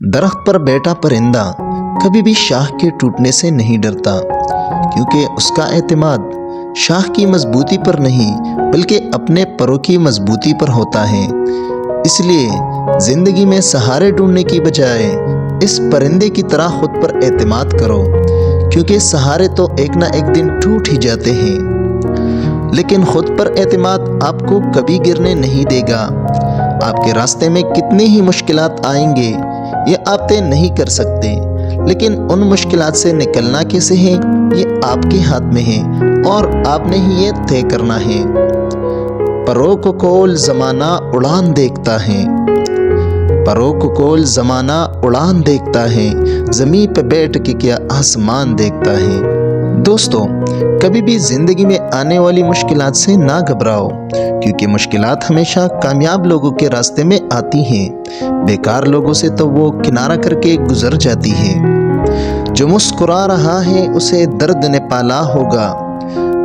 درخت پر بیٹھا پرندہ کبھی بھی شاخ کے ٹوٹنے سے نہیں ڈرتا، کیونکہ اس کا اعتماد شاخ کی مضبوطی پر نہیں بلکہ اپنے پروں کی مضبوطی پر ہوتا ہے۔ اس لیے زندگی میں سہارے ڈھونڈنے کی بجائے اس پرندے کی طرح خود پر اعتماد کرو، کیونکہ سہارے تو ایک نہ ایک دن ٹوٹ ہی جاتے ہیں، لیکن خود پر اعتماد آپ کو کبھی گرنے نہیں دے گا۔ آپ کے راستے میں کتنی ہی مشکلات آئیں گے یہ آپ طے نہیں کر سکتے، لیکن ان مشکلات سے نکلنا کیسے ہے یہ آپ کے ہاتھ میں ہے اور آپ نے ہی یہ طے کرنا ہے۔ پروں کو کول زمانہ اڑان دیکھتا ہے، پروں کو کول زمانہ اڑان دیکھتا ہے، زمین پہ بیٹھ کے کیا آسمان دیکھتا ہے۔ دوستو، کبھی بھی زندگی میں آنے والی مشکلات سے نہ گھبراؤ، کیونکہ مشکلات ہمیشہ کامیاب لوگوں کے راستے میں آتی ہیں، بیکار لوگوں سے تو وہ کنارہ کر کے گزر جاتی ہیں۔ جو مسکرا رہا ہے اسے درد نے پالا ہوگا،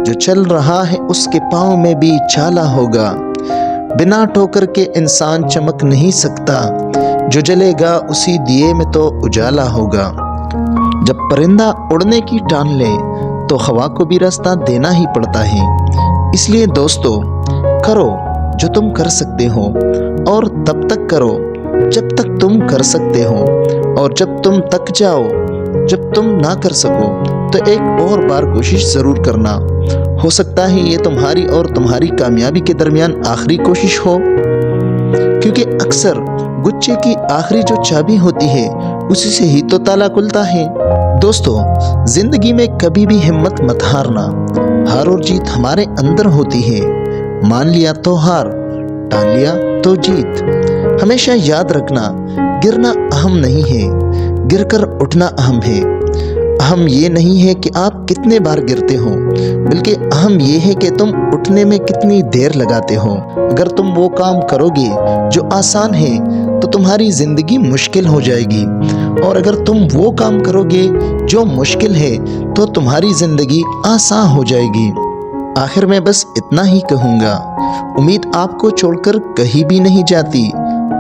جو چل رہا ہے اس کے پاؤں میں بھی چھالا ہوگا۔ بنا ٹھوکر کے انسان چمک نہیں سکتا، جو جلے گا اسی دیے میں تو اجالا ہوگا۔ جب پرندہ اڑنے کی ٹان لے تو ہوا کو بھی راستہ دینا ہی پڑتا ہے۔ اس لیے دوستو، کرو جو تم کر سکتے ہو، اور تب تک کرو جب تک تم کر سکتے ہو، اور جب تم تک جاؤ، جب تم نہ کر سکو تو ایک اور بار کوشش ضرور کرنا۔ ہو سکتا ہے یہ تمہاری اور تمہاری کامیابی کے درمیان آخری کوشش ہو، کیونکہ اکثر گچے کی آخری جو چابی ہوتی ہے اسی سے ہی تو تالا کھلتا ہے۔ دوستو، زندگی میں کبھی بھی ہمت مت ہارنا، ہار اور جیت ہمارے اندر ہوتی ہے۔ مان لیا تو ہار، ٹال لیا تو جیت۔ ہمیشہ یاد رکھنا، گرنا اہم نہیں ہے، گر کر اٹھنا اہم ہے۔ اہم یہ نہیں ہے کہ آپ کتنے بار گرتے ہو، بلکہ اہم یہ ہے کہ تم اٹھنے میں کتنی دیر لگاتے ہو۔ اگر تم وہ کام کرو گے جو آسان ہے تو تمہاری زندگی مشکل ہو جائے گی، اور اگر تم وہ کام کرو گے جو مشکل ہے تو تمہاری زندگی آسان ہو جائے گی۔ آخر میں بس اتنا ہی کہوں گا، امید آپ کو چھوڑ کر کہیں بھی نہیں جاتی،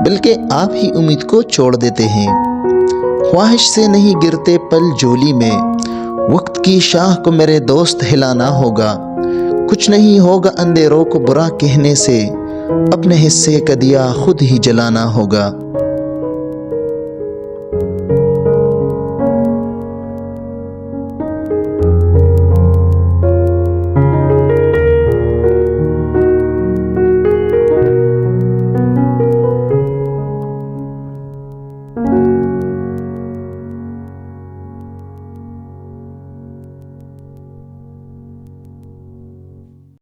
بلکہ آپ ہی امید کو چھوڑ دیتے ہیں۔ خواہش سے نہیں گرتے پل جولی میں، وقت کی شاہ کو میرے دوست ہلانا ہوگا۔ کچھ نہیں ہوگا اندھیروں کو برا کہنے سے، اپنے حصے کا دیا خود ہی جلانا ہوگا۔